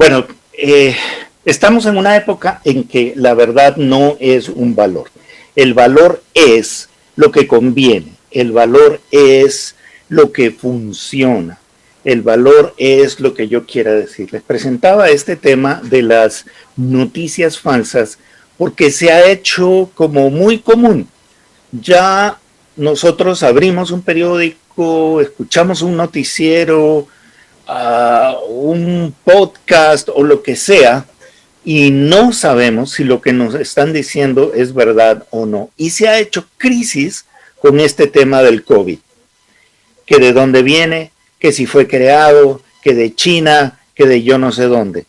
Bueno, estamos en una época en que la verdad no es un valor. El valor es lo que conviene. El valor es lo que funciona. El valor es lo que yo quiera decir. Les presentaba este tema de las noticias falsas porque se ha hecho como muy común. Ya nosotros abrimos un periódico, escuchamos un noticiero, un podcast o lo que sea, y no sabemos si lo que nos están diciendo es verdad o no. Y se ha hecho crisis con este tema del COVID, que de dónde viene, que si fue creado, que de China, que de yo no sé dónde,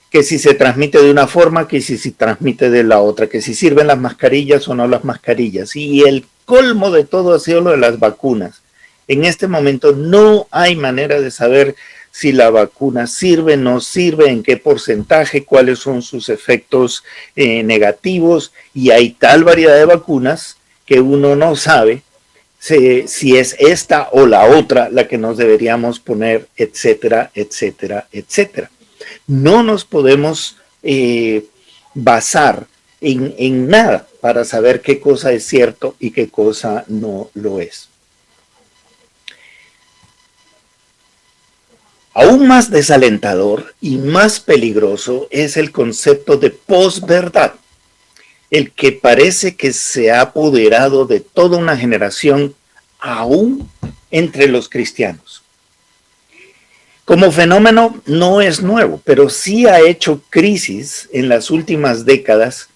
que si se transmite de una forma, que si se transmite de la otra, que si sirven las mascarillas o no las mascarillas. Y el colmo de todo ha sido lo de las vacunas. En este momento no hay manera de saber si la vacuna sirve, no sirve, en qué porcentaje, cuáles son sus efectos negativos, y hay tal variedad de vacunas que uno no sabe si es esta o la otra la que nos deberíamos poner, etcétera, etcétera, etcétera. No nos podemos basar en nada para saber qué cosa es cierto y qué cosa no lo es. Aún más desalentador y más peligroso es el concepto de posverdad, el que parece que se ha apoderado de toda una generación, aún entre los cristianos. Como fenómeno no es nuevo, pero sí ha hecho crisis en las últimas décadas,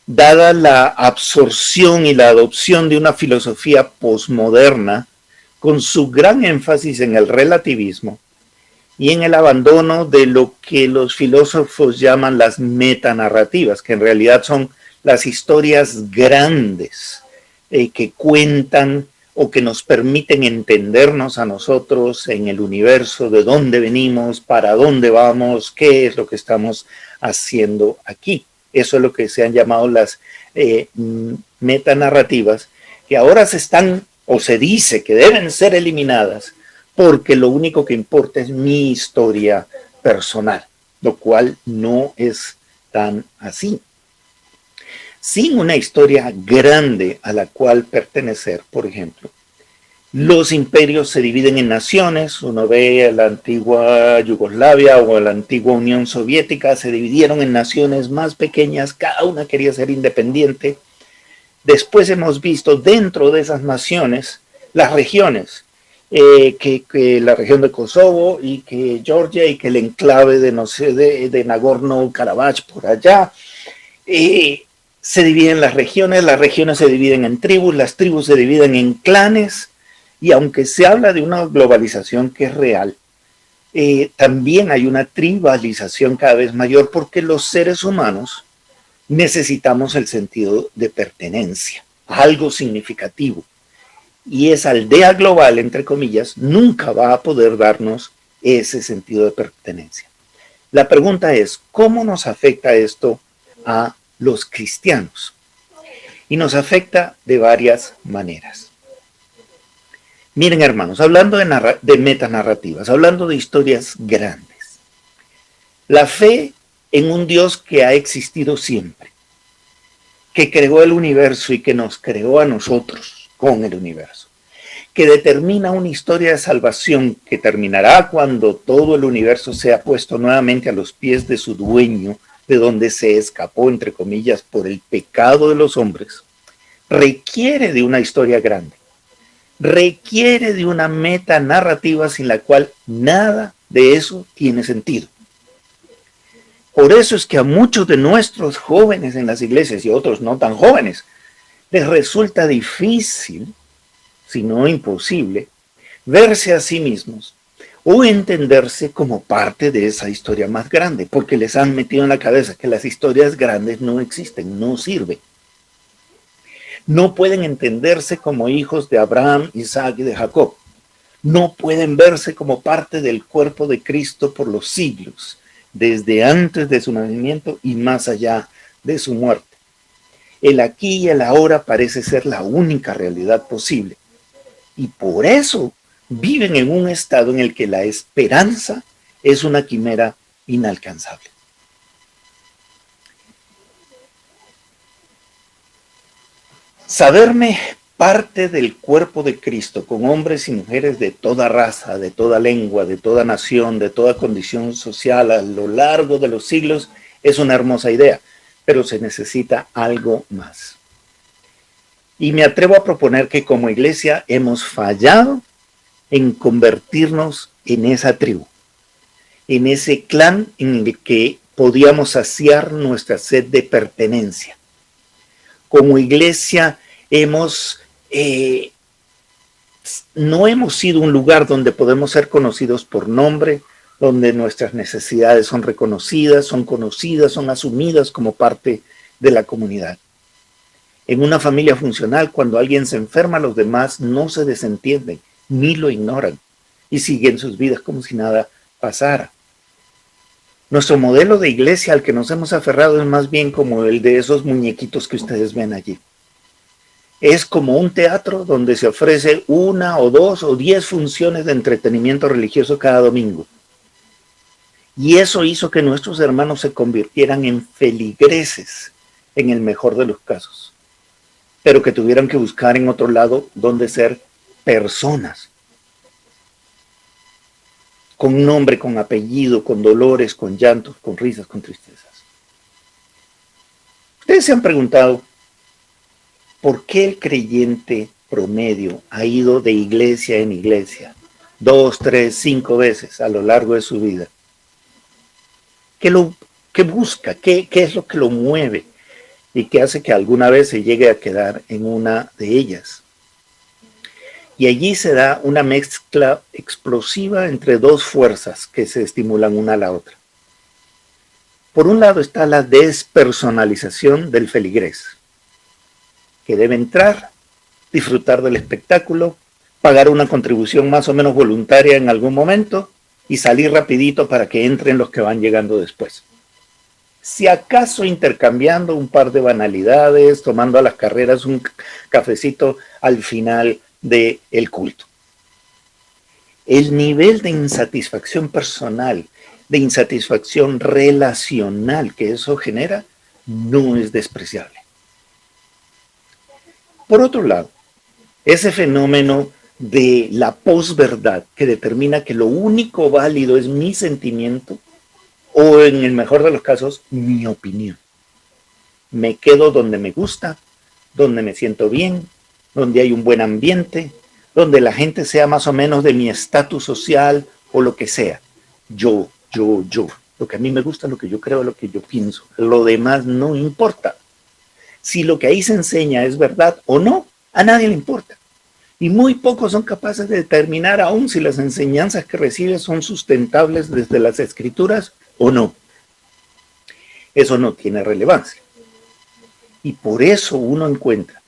dada la absorción y la adopción de una filosofía posmoderna con su gran énfasis en el relativismo y en el abandono de lo que los filósofos llaman las metanarrativas, que en realidad son las historias grandes que cuentan o que nos permiten entendernos a nosotros en el universo, de dónde venimos, para dónde vamos, qué es lo que estamos haciendo aquí. Eso es lo que se han llamado las metanarrativas, que ahora se están, o se dice que deben ser eliminadas, porque lo único que importa es mi historia personal, lo cual no es tan así. Sin una historia grande a la cual pertenecer, por ejemplo, los imperios se dividen en naciones. Uno ve la antigua Yugoslavia o la antigua Unión Soviética, se dividieron en naciones más pequeñas, cada una quería ser independiente. Después hemos visto dentro de esas naciones las regiones, que la región de Kosovo y que Georgia y que el enclave de, no sé, de Nagorno-Karabaj por allá. Se dividen las regiones se dividen en tribus, las tribus se dividen en clanes, y aunque se habla de una globalización que es real, también hay una tribalización cada vez mayor porque los seres humanos necesitamos el sentido de pertenencia, algo significativo. Y esa aldea global, entre comillas, nunca va a poder darnos ese sentido de pertenencia. La pregunta es, ¿cómo nos afecta esto a los cristianos? Y nos afecta de varias maneras. Miren, hermanos, hablando de metanarrativas, hablando de historias grandes, la fe en un Dios que ha existido siempre, que creó el universo y que nos creó a nosotros con el universo, que determina una historia de salvación que terminará cuando todo el universo sea puesto nuevamente a los pies de su dueño, de donde se escapó, entre comillas, por el pecado de los hombres, requiere de una historia grande, requiere de una metanarrativa sin la cual nada de eso tiene sentido. Por eso es que a muchos de nuestros jóvenes en las iglesias y otros no tan jóvenes, les resulta difícil, si no imposible, verse a sí mismos o entenderse como parte de esa historia más grande, porque les han metido en la cabeza que las historias grandes no existen, no sirven. No pueden entenderse como hijos de Abraham, Isaac y de Jacob. No pueden verse como parte del cuerpo de Cristo por los siglos, desde antes de su nacimiento y más allá de su muerte. El aquí y el ahora parece ser la única realidad posible. Y por eso viven en un estado en el que la esperanza es una quimera inalcanzable. Saberme parte del cuerpo de Cristo, con hombres y mujeres de toda raza, de toda lengua, de toda nación, de toda condición social a lo largo de los siglos, es una hermosa idea, pero se necesita algo más. Y me atrevo a proponer que como iglesia hemos fallado en convertirnos en esa tribu, en ese clan en el que podíamos saciar nuestra sed de pertenencia. Como iglesia no hemos sido un lugar donde podemos ser conocidos por nombre, donde nuestras necesidades son reconocidas, son conocidas, son asumidas como parte de la comunidad. En una familia funcional, cuando alguien se enferma, los demás no se desentienden, ni lo ignoran, y siguen sus vidas como si nada pasara. Nuestro modelo de iglesia al que nos hemos aferrado es más bien como el de esos muñequitos que ustedes ven allí. Es como un teatro donde se ofrece 1 o 2 o 10 funciones de entretenimiento religioso cada domingo. Y eso hizo que nuestros hermanos se convirtieran en feligreses, en el mejor de los casos, pero que tuvieran que buscar en otro lado donde ser personas, con nombre, con apellido, con dolores, con llantos, con risas, con tristezas. Ustedes se han preguntado, ¿por qué el creyente promedio ha ido de iglesia en iglesia 2, 3, 5 veces a lo largo de su vida? ¿Qué busca? ¿Qué es lo que lo mueve? ¿Y qué hace que alguna vez se llegue a quedar en una de ellas? Y allí se da una mezcla explosiva entre dos fuerzas que se estimulan una a la otra. Por un lado está la despersonalización del feligrés, que debe entrar, disfrutar del espectáculo, pagar una contribución más o menos voluntaria en algún momento y salir rapidito para que entren los que van llegando después. Si acaso intercambiando un par de banalidades, tomando a las carreras un cafecito al final del culto. El nivel de insatisfacción personal, de insatisfacción relacional que eso genera, no es despreciable. Por otro lado, ese fenómeno de la posverdad que determina que lo único válido es mi sentimiento o, en el mejor de los casos, mi opinión. Me quedo donde me gusta, donde me siento bien, donde hay un buen ambiente, donde la gente sea más o menos de mi estatus social o lo que sea. Yo. Lo que a mí me gusta, lo que yo creo, lo que yo pienso. Lo demás no importa. Si lo que ahí se enseña es verdad o no, a nadie le importa. Y muy pocos son capaces de determinar aún si las enseñanzas que recibe son sustentables desde las escrituras o no. Eso no tiene relevancia. Y por eso uno encuentra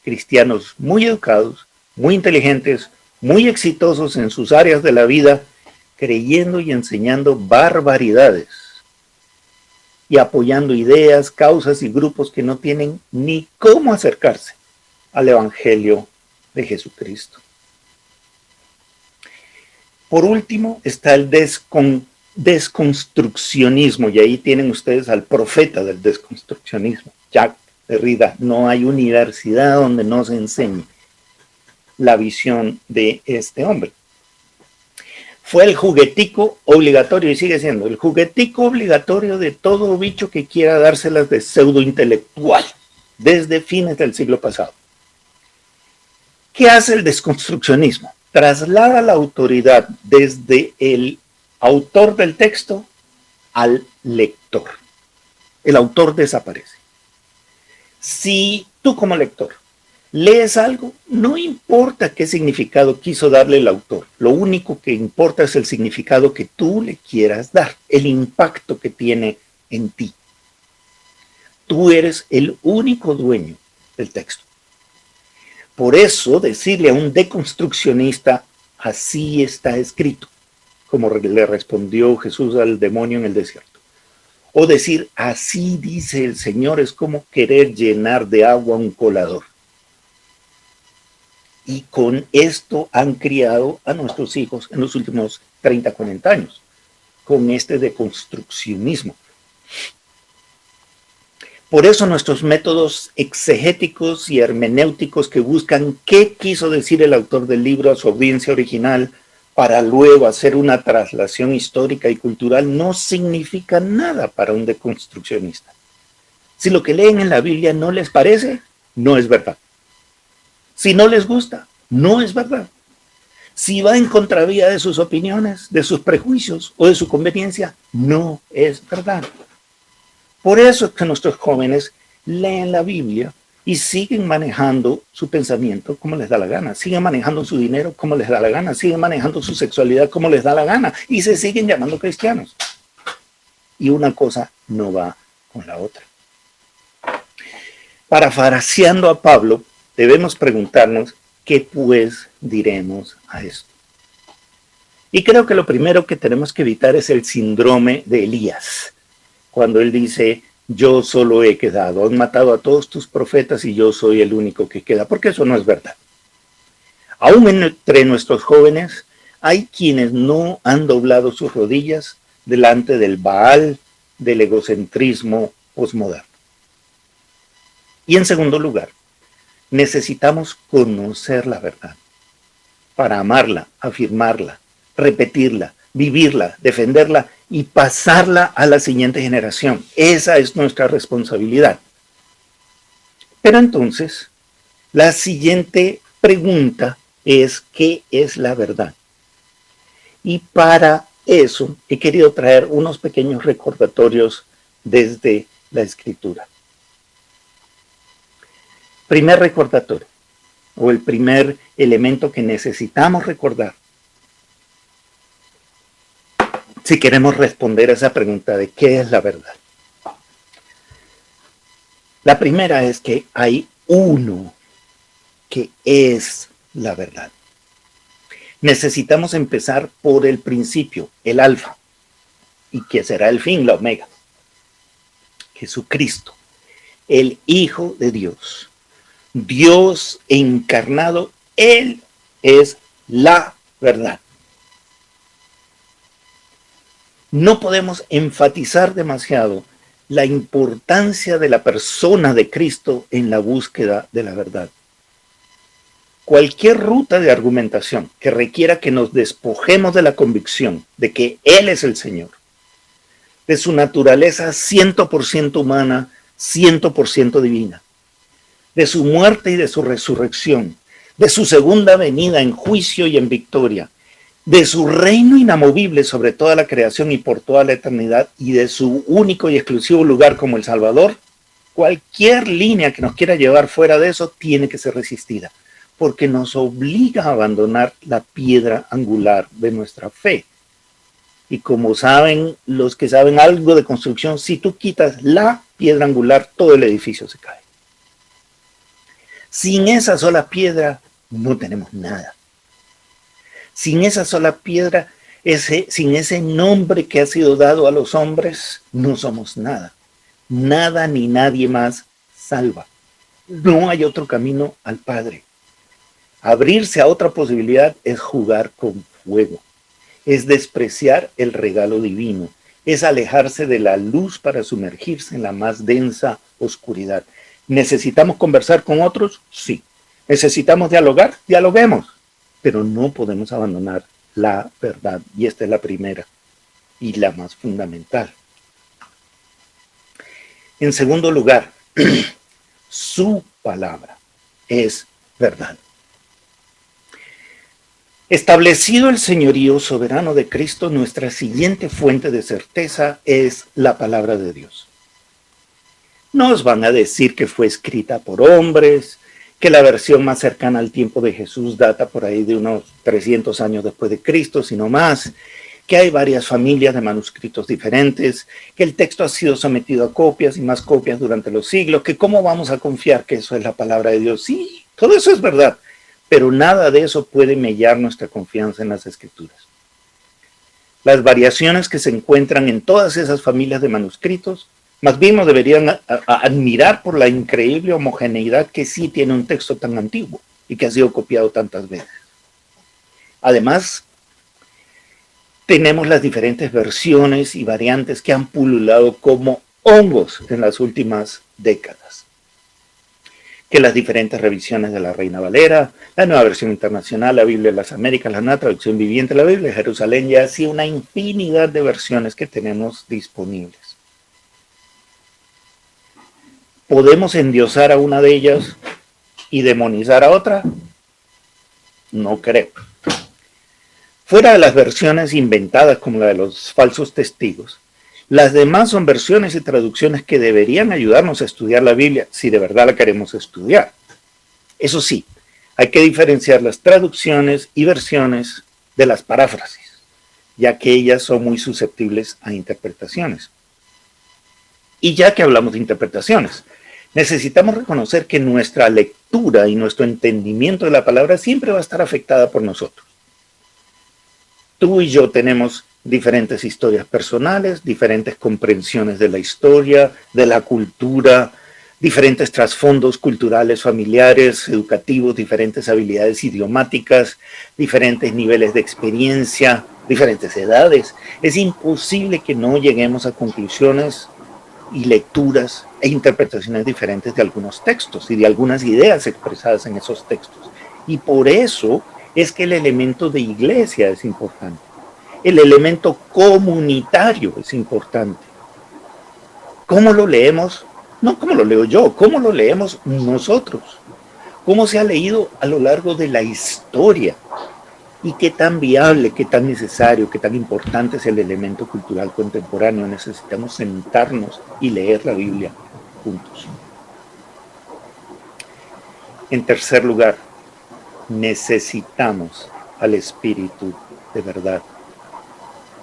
cristianos muy educados, muy inteligentes, muy exitosos en sus áreas de la vida, creyendo y enseñando barbaridades y apoyando ideas, causas y grupos que no tienen ni cómo acercarse al Evangelio de Jesucristo. Por último está el desconstruccionismo, y ahí tienen ustedes al profeta del desconstruccionismo, Jacques Derrida. No hay universidad donde no se enseñe la visión de este hombre. Fue el juguetico obligatorio, y sigue siendo el juguetico obligatorio de todo bicho que quiera dárselas de pseudo intelectual desde fines del siglo pasado. ¿Qué hace el desconstruccionismo? Traslada la autoridad desde el autor del texto al lector. El autor desaparece. Si tú como lector lees algo, no importa qué significado quiso darle el autor. Lo único que importa es el significado que tú le quieras dar, el impacto que tiene en ti. Tú eres el único dueño del texto. Por eso decirle a un deconstruccionista, así está escrito, como le respondió Jesús al demonio en el desierto. O decir, así dice el Señor, es como querer llenar de agua un colador. Y con esto han criado a nuestros hijos en los últimos 30, 40 años. con este deconstruccionismo. Por eso nuestros métodos exegéticos y hermenéuticos que buscan qué quiso decir el autor del libro a su audiencia original para luego hacer una traslación histórica y cultural no significan nada para un deconstruccionista. Si lo que leen en la Biblia no les parece, no es verdad. Si no les gusta, no es verdad. Si va en contravía de sus opiniones, de sus prejuicios o de su conveniencia, no es verdad. Por eso es que nuestros jóvenes leen la Biblia y siguen manejando su pensamiento como les da la gana, siguen manejando su dinero como les da la gana, siguen manejando su sexualidad como les da la gana y se siguen llamando cristianos. Y una cosa no va con la otra. Parafraseando a Pablo, debemos preguntarnos qué pues diremos a esto. Y creo que lo primero que tenemos que evitar es el síndrome de Elías, cuando él dice, yo solo he quedado, han matado a todos tus profetas y yo soy el único que queda, porque eso no es verdad. Aún entre nuestros jóvenes hay quienes no han doblado sus rodillas delante del Baal, del egocentrismo posmoderno. Y en segundo lugar, necesitamos conocer la verdad para amarla, afirmarla, repetirla, vivirla, defenderla y pasarla a la siguiente generación. Esa es nuestra responsabilidad. Pero entonces, la siguiente pregunta es, ¿qué es la verdad? Y para eso he querido traer unos pequeños recordatorios desde la Escritura. Primer recordatorio, o el primer elemento que necesitamos recordar si queremos responder a esa pregunta de qué es la verdad. La primera es que hay uno que es la verdad. Necesitamos empezar por el principio, el alfa, y que será el fin, la omega. Jesucristo, el Hijo de Dios, Dios encarnado, Él es la verdad. No podemos enfatizar demasiado la importancia de la persona de Cristo en la búsqueda de la verdad. Cualquier ruta de argumentación que requiera que nos despojemos de la convicción de que Él es el Señor, de su naturaleza 100% humana, 100% divina, de su muerte y de su resurrección, de su segunda venida en juicio y en victoria, de su reino inamovible sobre toda la creación y por toda la eternidad, y de su único y exclusivo lugar como el Salvador, cualquier línea que nos quiera llevar fuera de eso tiene que ser resistida, porque nos obliga a abandonar la piedra angular de nuestra fe. Y como saben los que saben algo de construcción, si tú quitas la piedra angular, todo el edificio se cae. Sin esa sola piedra no tenemos nada. Sin esa sola piedra, sin ese nombre que ha sido dado a los hombres, no somos nada. Nada ni nadie más salva. No hay otro camino al Padre. Abrirse a otra posibilidad es jugar con fuego. Es despreciar el regalo divino. Es alejarse de la luz para sumergirse en la más densa oscuridad. ¿Necesitamos conversar con otros? Sí. ¿Necesitamos dialogar? Dialoguemos. Pero no podemos abandonar la verdad. Y esta es la primera y la más fundamental. En segundo lugar, su palabra es verdad. Establecido el señorío soberano de Cristo, nuestra siguiente fuente de certeza es la palabra de Dios. Nos van a decir que fue escrita por hombres, que la versión más cercana al tiempo de Jesús data por ahí de unos 300 años después de Cristo, si no más, que hay varias familias de manuscritos diferentes, que el texto ha sido sometido a copias y más copias durante los siglos, que cómo vamos a confiar que eso es la palabra de Dios. Sí, todo eso es verdad, pero nada de eso puede mellar nuestra confianza en las Escrituras. Las variaciones que se encuentran en todas esas familias de manuscritos más bien nos deberían admirar por la increíble homogeneidad que sí tiene un texto tan antiguo y que ha sido copiado tantas veces. Además, tenemos las diferentes versiones y variantes que han pululado como hongos en las últimas décadas. Que las diferentes revisiones de la Reina Valera, la Nueva Versión Internacional, la Biblia de las Américas, la Nueva Traducción Viviente, la Biblia de Jerusalén, y así una infinidad de versiones que tenemos disponibles. ¿Podemos endiosar a una de ellas y demonizar a otra? No creo. Fuera de las versiones inventadas como la de los falsos testigos, las demás son versiones y traducciones que deberían ayudarnos a estudiar la Biblia si de verdad la queremos estudiar. Eso sí, hay que diferenciar las traducciones y versiones de las paráfrasis, ya que ellas son muy susceptibles a interpretaciones. Y ya que hablamos de interpretaciones, necesitamos reconocer que nuestra lectura y nuestro entendimiento de la palabra siempre va a estar afectada por nosotros. Tú y yo tenemos diferentes historias personales, diferentes comprensiones de la historia, de la cultura, diferentes trasfondos culturales, familiares, educativos, diferentes habilidades idiomáticas, diferentes niveles de experiencia, diferentes edades. Es imposible que no lleguemos a conclusiones y lecturas e interpretaciones diferentes de algunos textos y de algunas ideas expresadas en esos textos. Y por eso es que el elemento de iglesia es importante. El elemento comunitario es importante. ¿Cómo lo leemos? No cómo lo leo yo, cómo lo leemos nosotros. Cómo se ha leído a lo largo de la historia. Y qué tan viable, qué tan necesario, qué tan importante es el elemento cultural contemporáneo. Necesitamos sentarnos y leer la Biblia juntos. En tercer lugar, necesitamos al Espíritu de verdad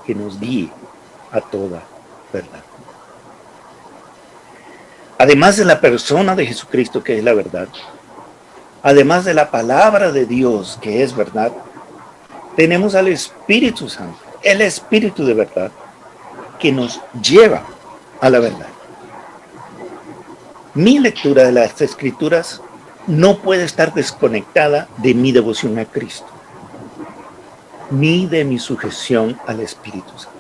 que nos guíe a toda verdad. Además de la persona de Jesucristo, que es la verdad, además de la palabra de Dios, que es verdad, tenemos al Espíritu Santo, el Espíritu de verdad, que nos lleva a la verdad. Mi lectura de las Escrituras no puede estar desconectada de mi devoción a Cristo, ni de mi sujeción al Espíritu Santo.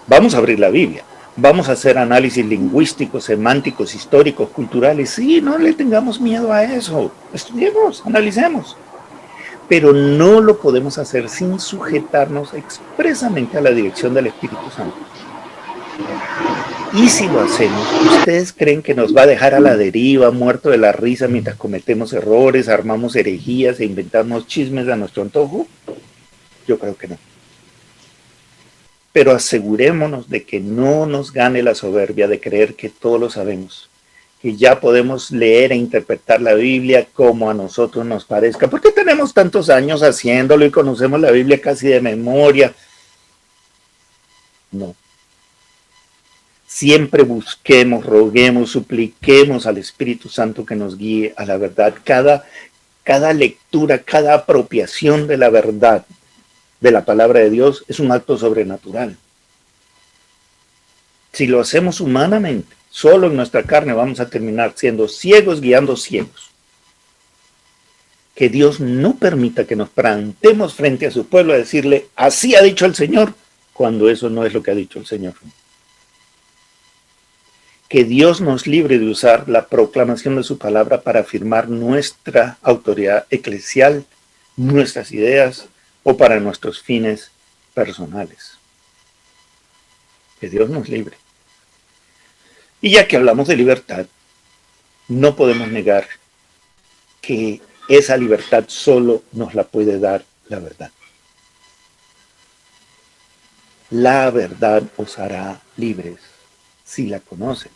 Vamos a abrir la Biblia, vamos a hacer análisis lingüísticos, semánticos, históricos, culturales. Sí, no le tengamos miedo a eso. Estudiemos, analicemos. Pero no lo podemos hacer sin sujetarnos expresamente a la dirección del Espíritu Santo. Y si lo hacemos, ¿ustedes creen que nos va a dejar a la deriva, muerto de la risa mientras cometemos errores, armamos herejías e inventamos chismes a nuestro antojo? Yo creo que no. Pero asegurémonos de que no nos gane la soberbia de creer que todo lo sabemos, que ya podemos leer e interpretar la Biblia como a nosotros nos parezca. ¿Por qué tenemos tantos años haciéndolo y conocemos la Biblia casi de memoria? No. Siempre busquemos, roguemos, supliquemos al Espíritu Santo que nos guíe a la verdad. Cada lectura, cada apropiación de la verdad de la palabra de Dios es un acto sobrenatural. Si lo hacemos humanamente, solo en nuestra carne, vamos a terminar siendo ciegos guiando ciegos. Que Dios no permita que nos plantemos frente a su pueblo a decirle, así ha dicho el Señor, cuando eso no es lo que ha dicho el Señor. Que Dios nos libre de usar la proclamación de su palabra para afirmar nuestra autoridad eclesial, nuestras ideas o para nuestros fines personales. Que Dios nos libre. Y ya que hablamos de libertad, no podemos negar que esa libertad solo nos la puede dar la verdad. La verdad os hará libres si la conoces.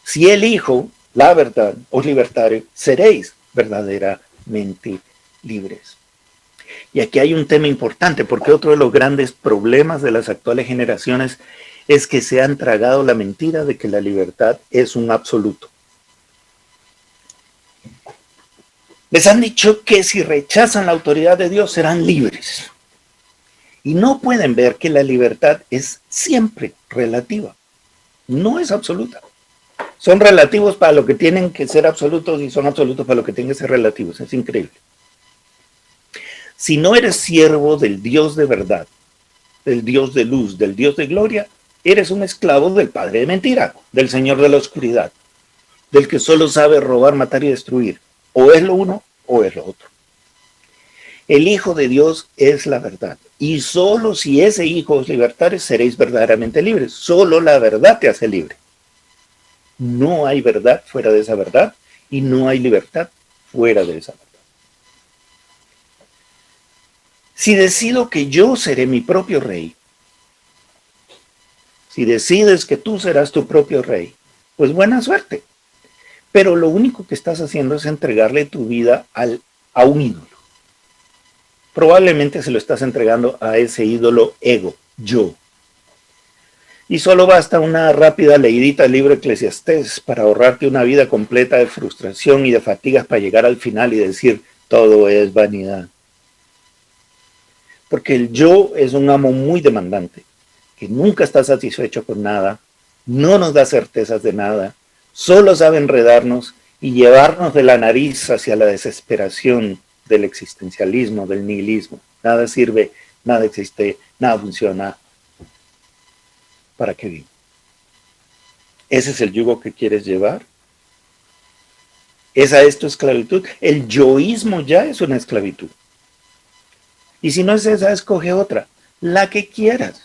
Si el Hijo, la verdad, os libertare, seréis verdaderamente libres. Y aquí hay un tema importante, porque otro de los grandes problemas de las actuales generaciones es que se han tragado la mentira de que la libertad es un absoluto. Les han dicho que si rechazan la autoridad de Dios serán libres. Y no pueden ver que la libertad es siempre relativa, no es absoluta. Son relativos para lo que tienen que ser absolutos y son absolutos para lo que tienen que ser relativos. Es increíble. Si no eres siervo del Dios de verdad, del Dios de luz, del Dios de gloria, eres un esclavo del padre de mentira, del señor de la oscuridad, del que solo sabe robar, matar y destruir. O es lo uno o es lo otro. El Hijo de Dios es la verdad. Y solo si ese Hijo os libertare, seréis verdaderamente libres. Solo la verdad te hace libre. No hay verdad fuera de esa verdad y no hay libertad fuera de esa verdad. Si decido que yo seré mi propio rey, si decides que tú serás tu propio rey, pues buena suerte. Pero lo único que estás haciendo es entregarle tu vida a un ídolo. Probablemente se lo estás entregando a ese ídolo ego, yo. Y solo basta una rápida leidita del libro Eclesiastés para ahorrarte una vida completa de frustración y de fatigas para llegar al final y decir, todo es vanidad. Porque el yo es un amo muy demandante, que nunca está satisfecho con nada, no nos da certezas de nada, solo sabe enredarnos y llevarnos de la nariz hacia la desesperación del existencialismo, del nihilismo. Nada sirve, nada existe, nada funciona. ¿Para qué vivo? ¿Ese es el yugo que quieres llevar? ¿Esa es tu esclavitud? El yoísmo ya es una esclavitud. Y si no es esa, escoge otra, la que quieras.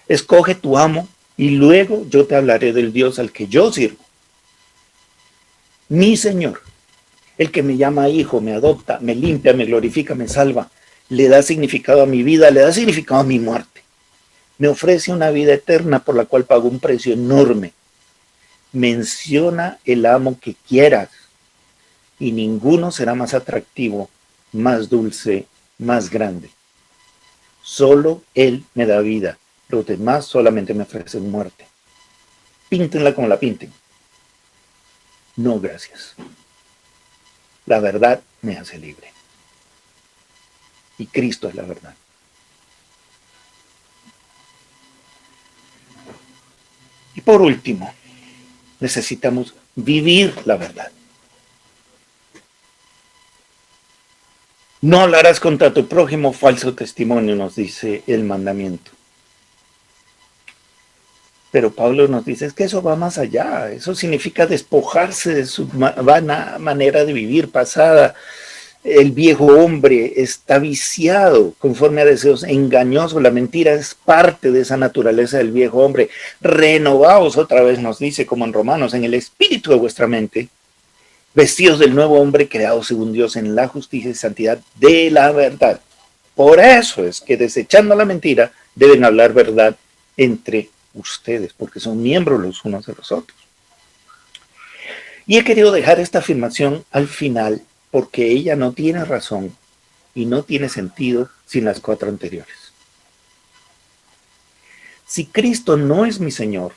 Escoge tu amo y luego yo te hablaré del Dios al que yo sirvo. Mi Señor, el que me llama hijo, me adopta, me limpia, me glorifica, me salva, le da significado a mi vida, le da significado a mi muerte. Me ofrece una vida eterna por la cual pago un precio enorme. Menciona el amo que quieras y ninguno será más atractivo, más dulce, más grande. Solo Él me da vida. Los demás solamente me ofrecen muerte. Píntenla como la pinten. No, gracias. La verdad me hace libre. Y Cristo es la verdad. Y por último, necesitamos vivir la verdad. No hablarás contra tu prójimo falso testimonio, nos dice el mandamiento. Pero Pablo nos dice, es que eso va más allá. Eso significa despojarse de su vana manera de vivir pasada. El viejo hombre está viciado conforme a deseos engañosos. La mentira es parte de esa naturaleza del viejo hombre. Renovaos, otra vez nos dice, como en Romanos, en el espíritu de vuestra mente, vestidos del nuevo hombre creado según Dios en la justicia y santidad de la verdad. Por eso es que desechando la mentira deben hablar verdad entre ustedes, porque son miembros los unos de los otros. Y he querido dejar esta afirmación al final porque ella no tiene razón y no tiene sentido sin las cuatro anteriores. Si Cristo no es mi Señor,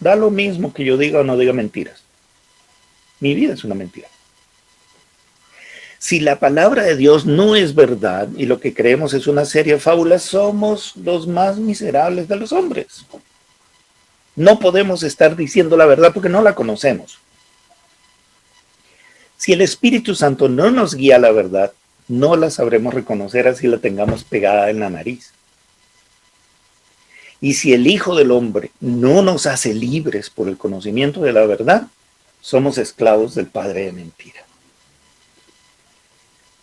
da lo mismo que yo diga o no diga mentiras. Mi vida es una mentira. Si la palabra de Dios no es verdad y lo que creemos es una serie de fábulas, somos los más miserables de los hombres. No podemos estar diciendo la verdad porque no la conocemos. Si el Espíritu Santo no nos guía a la verdad, no la sabremos reconocer así la tengamos pegada en la nariz. Y si el Hijo del Hombre no nos hace libres por el conocimiento de la verdad, somos esclavos del padre de mentira.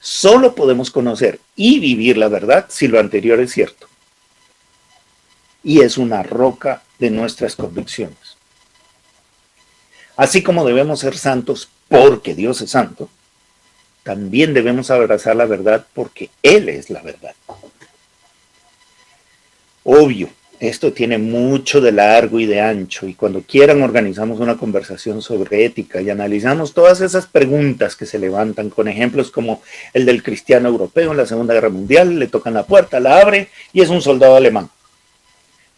Solo podemos conocer y vivir la verdad si lo anterior es cierto. Y es una roca de nuestras convicciones. Así como debemos ser santos porque Dios es santo, también debemos abrazar la verdad porque Él es la verdad. Obvio, esto tiene mucho de largo y de ancho y cuando quieran organizamos una conversación sobre ética y analizamos todas esas preguntas que se levantan con ejemplos como el del cristiano europeo en la Segunda Guerra Mundial, le tocan la puerta, la abre y es un soldado alemán,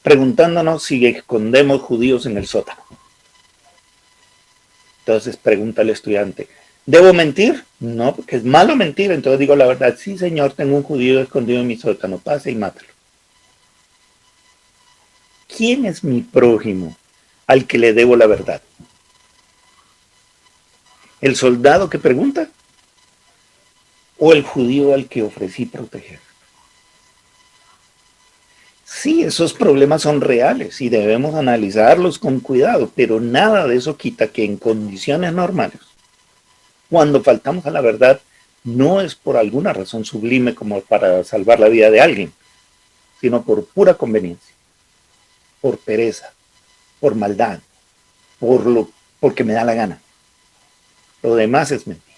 preguntándonos si escondemos judíos en el sótano. Entonces pregunta al estudiante, ¿debo mentir? No, porque es malo mentir. Entonces digo la verdad, sí señor, tengo un judío escondido en mi sótano, pase y mátalo. ¿Quién es mi prójimo al que le debo la verdad? ¿El soldado que pregunta? o el judío al que ofrecí proteger. Sí, esos problemas son reales y debemos analizarlos con cuidado, pero nada de eso quita que en condiciones normales, cuando faltamos a la verdad, no es por alguna razón sublime como para salvar la vida de alguien, sino por pura conveniencia, por pereza, por maldad, porque me da la gana. Lo demás es mentira.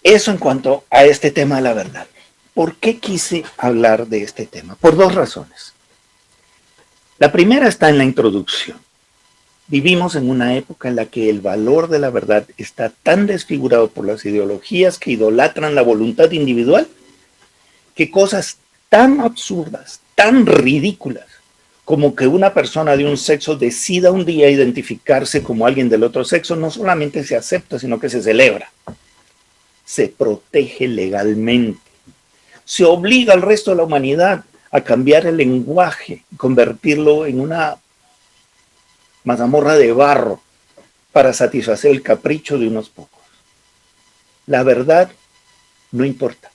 Eso en cuanto a este tema de la verdad. ¿Por qué quise hablar de este tema? Por dos razones. La primera está en la introducción. Vivimos en una época en la que el valor de la verdad está tan desfigurado por las ideologías que idolatran la voluntad individual, que cosas tan absurdas, tan ridículas, como que una persona de un sexo decida un día identificarse como alguien del otro sexo, no solamente se acepta, sino que se celebra. Se protege legalmente. Se obliga al resto de la humanidad a cambiar el lenguaje, convertirlo en una mazamorra de barro para satisfacer el capricho de unos pocos. La verdad no importa.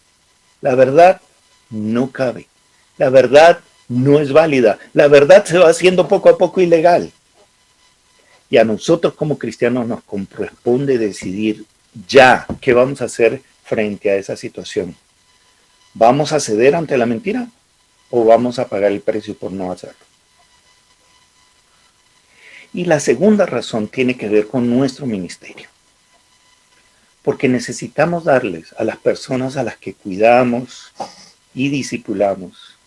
La verdad no cabe. La verdad no es válida. La verdad se va haciendo poco a poco ilegal. Y a nosotros como cristianos nos corresponde decidir ya qué vamos a hacer frente a esa situación. ¿Vamos a ceder ante la mentira o vamos a pagar el precio por no hacerlo? Y la segunda razón tiene que ver con nuestro ministerio. Porque necesitamos darles a las personas a las que cuidamos y discipulamos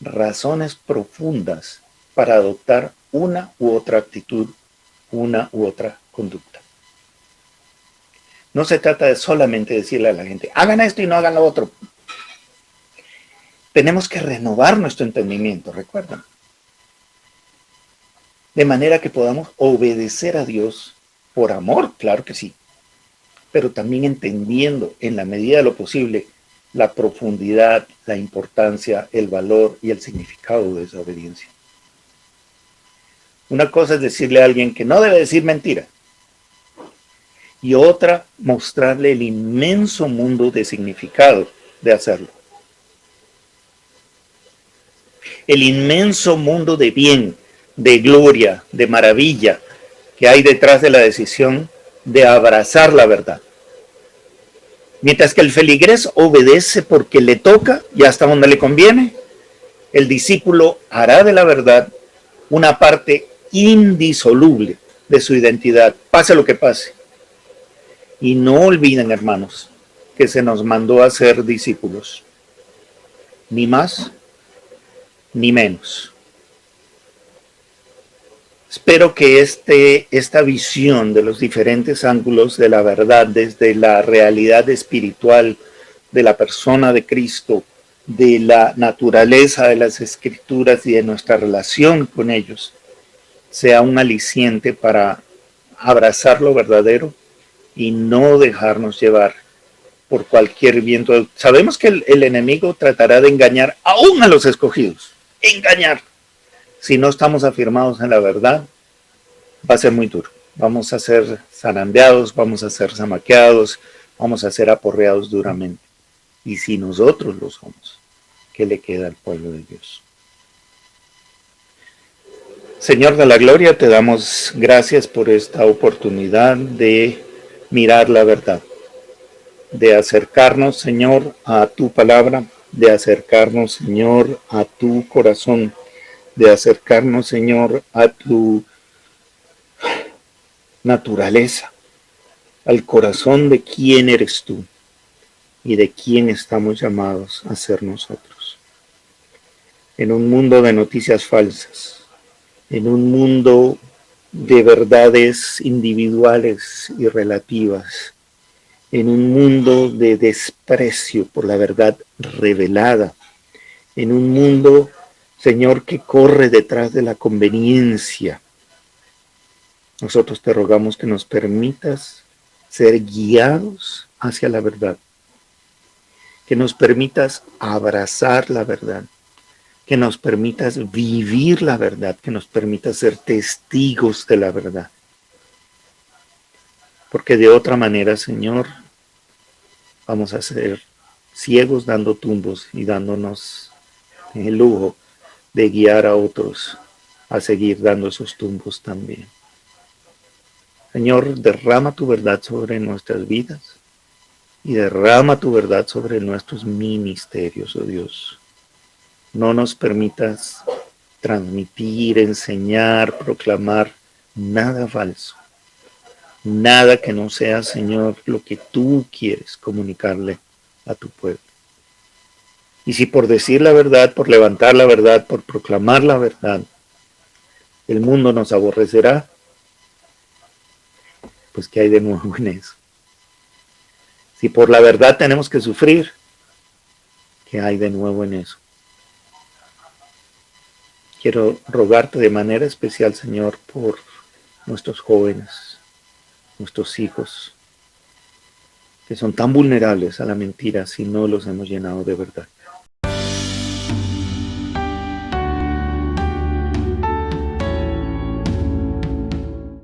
razones profundas para adoptar una u otra actitud, una u otra conducta. No se trata de solamente decirle a la gente, hagan esto y no hagan lo otro. Tenemos que renovar nuestro entendimiento, recuerdan. De manera que podamos obedecer a Dios por amor, claro que sí, pero también entendiendo en la medida de lo posible la profundidad, la importancia, el valor y el significado de esa obediencia. Una cosa es decirle a alguien que no debe decir mentira, y otra, mostrarle el inmenso mundo de significado de hacerlo. El inmenso mundo de bien, de gloria, de maravilla que hay detrás de la decisión de abrazar la verdad. Mientras que el feligrés obedece porque le toca y hasta donde le conviene, el discípulo hará de la verdad una parte indisoluble de su identidad, pase lo que pase. Y no olviden, hermanos, que se nos mandó a ser discípulos, ni más ni menos. Espero que esta visión de los diferentes ángulos de la verdad, desde la realidad espiritual de la persona de Cristo, de la naturaleza de las Escrituras y de nuestra relación con ellos, sea un aliciente para abrazar lo verdadero y no dejarnos llevar por cualquier viento. Sabemos que el enemigo tratará de engañar aún a los escogidos. Engañar. Si no estamos afirmados en la verdad, va a ser muy duro. Vamos a ser zarandeados, vamos a ser zamaqueados, vamos a ser aporreados duramente. Y si nosotros lo somos, ¿qué le queda al pueblo de Dios? Señor de la gloria, te damos gracias por esta oportunidad de mirar la verdad, de acercarnos, Señor, a tu palabra, de acercarnos, Señor, a tu corazón, de acercarnos, Señor, a tu naturaleza, al corazón de quién eres tú y de quién estamos llamados a ser nosotros. En un mundo de noticias falsas, en un mundo de verdades individuales y relativas, en un mundo de desprecio por la verdad revelada, en un mundo, Señor, que corre detrás de la conveniencia. Nosotros te rogamos que nos permitas ser guiados hacia la verdad, que nos permitas abrazar la verdad, que nos permitas vivir la verdad, que nos permitas ser testigos de la verdad. porque de otra manera, Señor, vamos a ser ciegos dando tumbos y dándonos el lujo de guiar a otros a seguir dando esos tumbos también. Señor, derrama tu verdad sobre nuestras vidas y derrama tu verdad sobre nuestros ministerios, oh Dios. No nos permitas transmitir, enseñar, proclamar nada falso, nada que no sea, Señor, lo que tú quieres comunicarle a tu pueblo. Y si por decir la verdad, por levantar la verdad, por proclamar la verdad, el mundo nos aborrecerá, pues ¿qué hay de nuevo en eso? Si por la verdad tenemos que sufrir, ¿qué hay de nuevo en eso? Quiero rogarte de manera especial, Señor, por nuestros jóvenes, nuestros hijos, que son tan vulnerables a la mentira si no los hemos llenado de verdad.